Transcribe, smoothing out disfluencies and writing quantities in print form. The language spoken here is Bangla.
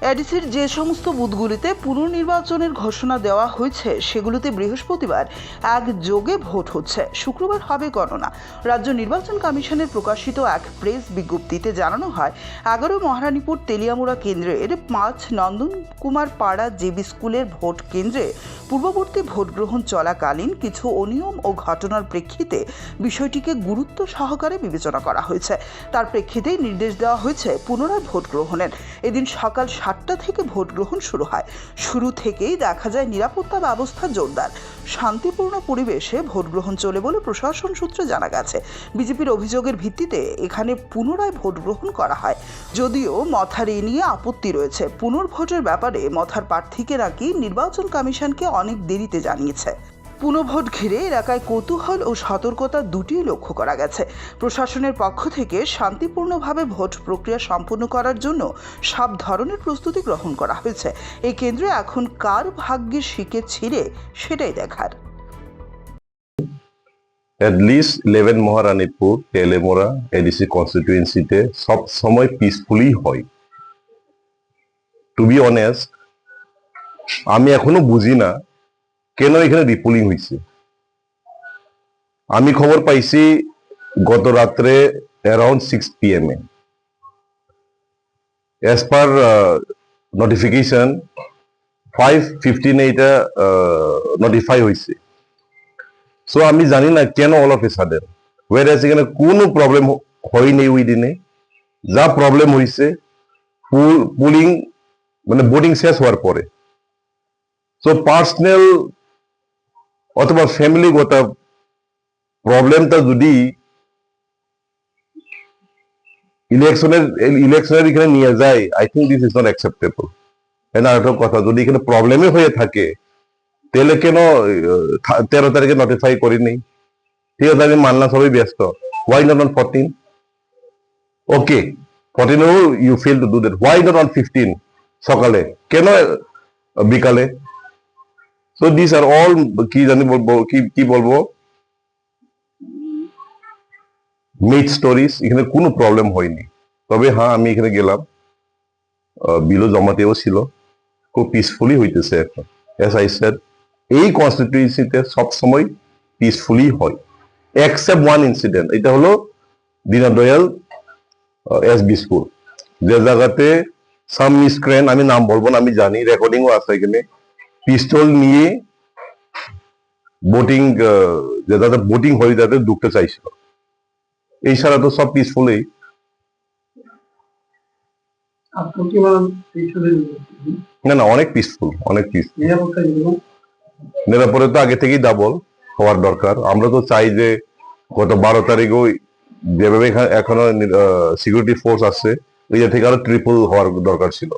এডিসির যে সমস্ত বুথগুলিতে পুনর্নির্বাচনের ঘোষণা দেওয়া হয়েছে সেগুলোতে বৃহস্পতিবার একযোগে ভোট হচ্ছে। শুক্রবার হবে গণনা। রাজ্য নির্বাচন কমিশনের প্রকাশিত এক প্রেস বিজ্ঞপ্তিতে জানানো হয়, 11 মহারানীপুর তেলিয়ামুড়া কেন্দ্রের 5 নন্দনকুমার পাড়া জেবি স্কুলের ভোট কেন্দ্রে পূর্ববর্তী ভোট গ্রহণ চলাকালীন কিছু অনিয়ম ও ঘটনার প্রেক্ষিতে বিষয়টিকে গুরুত্ব সহকারে বিবেচনা করা হয়েছে। তার প্রেক্ষিতেই নির্দেশ দেওয়া হয়েছে পুনরায় ভোট গ্রহণের। এদিন সকাল 7টা থেকে ভোট গ্রহণ শুরু হয়। শুরু থেকেই দেখা যায় নিরাপত্তা ব্যবস্থা জোরদার। শান্তিপূর্ণ পরিবেশে ভোট গ্রহণ চলে বলে প্রশাসন সূত্রে জানা গেছে। বিজেপির অভিযোগের ভিত্তিতে এখানে পুনরায় ভোট গ্রহণ করা হয়। যদিও মথার এ নিয়ে আপত্তি রয়েছে। পুনর্ভোটের ব্যাপারে মথার প্রার্থীকে নাকি নির্বাচন কমিশনকে অনেক দেরিতে জানিয়েছে। পুনর্ভোট ঘিরে এলাকায় কৌতূহল ও সতর্কতা দুটিই লক্ষ্য করা গেছে। প্রশাসনের পক্ষ থেকে শান্তিপূর্ণভাবে ভোট প্রক্রিয়া সম্পন্ন করার জন্য সব ধরনের প্রস্তুতি গ্রহণ করা হয়েছে। এই কেন্দ্রে এখন কার ভাগ্যে শিকে ছিঁড়ে সেটাই দেখার। At least 11 মহারানীপুর তেলেমোড়া এডিসি কনস্টিটিউয়েন্সিতে সব সময় পিসফুলি হয়। টু বি অনেস্ট, আমি এখনো বুঝি না কেন এখানে রিপোলিং হয়েছে। আমি খবর পাইছি গত রাত্রে অ্যারাউন্ড 6 PM এ। অ্যাজ পার নোটিফিকেশন 5:15 এটা নোটিফাই হয়েছে। সো আমি জানি না কেন অল অফ এ সাডেন, ওয়েরাস এখানে কোনো প্রবলেম হয়নি ওই দিনে। যা প্রবলেম হয়েছে পুলিং মানে ভোটিং শেষ হওয়ার পরে। সো পার্সোনাল অথবা ফ্যামিলিগত প্রবলেমটা যদি ইলেকশনের এখানে নিয়ে যায়, I think this is not acceptable. আর একটা কথা, যদি এখানে প্রবলেমই হয়ে থাকে তাহলে কেন 13 তারিখে নোটিফাই করিনি? ঠিক আছে, আমি মানলাম সবাই ব্যস্ত। Why not on 14? Okay, 14 you fail to do that. Why not on 15 সকালে, কেন বিকালে? সো দিস আর অল কি জানি বলবো, কি বলবো, মিথ স্টোরিজ। এখানে কোনো প্রবলেম হয়নি। তবে হ্যাঁ, আমি এখানে গেলাম, বিলও জমাতেও ছিল, খুব পিসফুলি হইতেছে এখন। এস আই সেড, এই কনস্টিটিউয়েন্সিতে সবসময় পিসফুলি হয়, এক্সেপ্ট ওয়ান ইনসিডেন্ট। এটা হলো দীনদয়াল এসবি স্কুল, যে জায়গাতে সাম মিসক্রেন্ট, আমি নাম বলবো না, আমি জানি, রেকর্ডিংও আছে এখানে, পিস্তল নিয়ে ভোটিং, যে যাদের ভোটিং হয়ে যাদের ঢুকতে চাইছিল। এই ছাড়া তো সব পিসফুলি। না না, অনেক পিসফুল, অনেক পিসফুল। নিরাপত্তা তো আগে থেকেই ডাবল হওয়ার দরকার। আমরা তো চাই যে গত 12 তারিখও যেভাবে এখনো সিকিউরিটি ফোর্স আছে, ওই থেকে আরো ট্রিপল হওয়ার দরকার ছিল।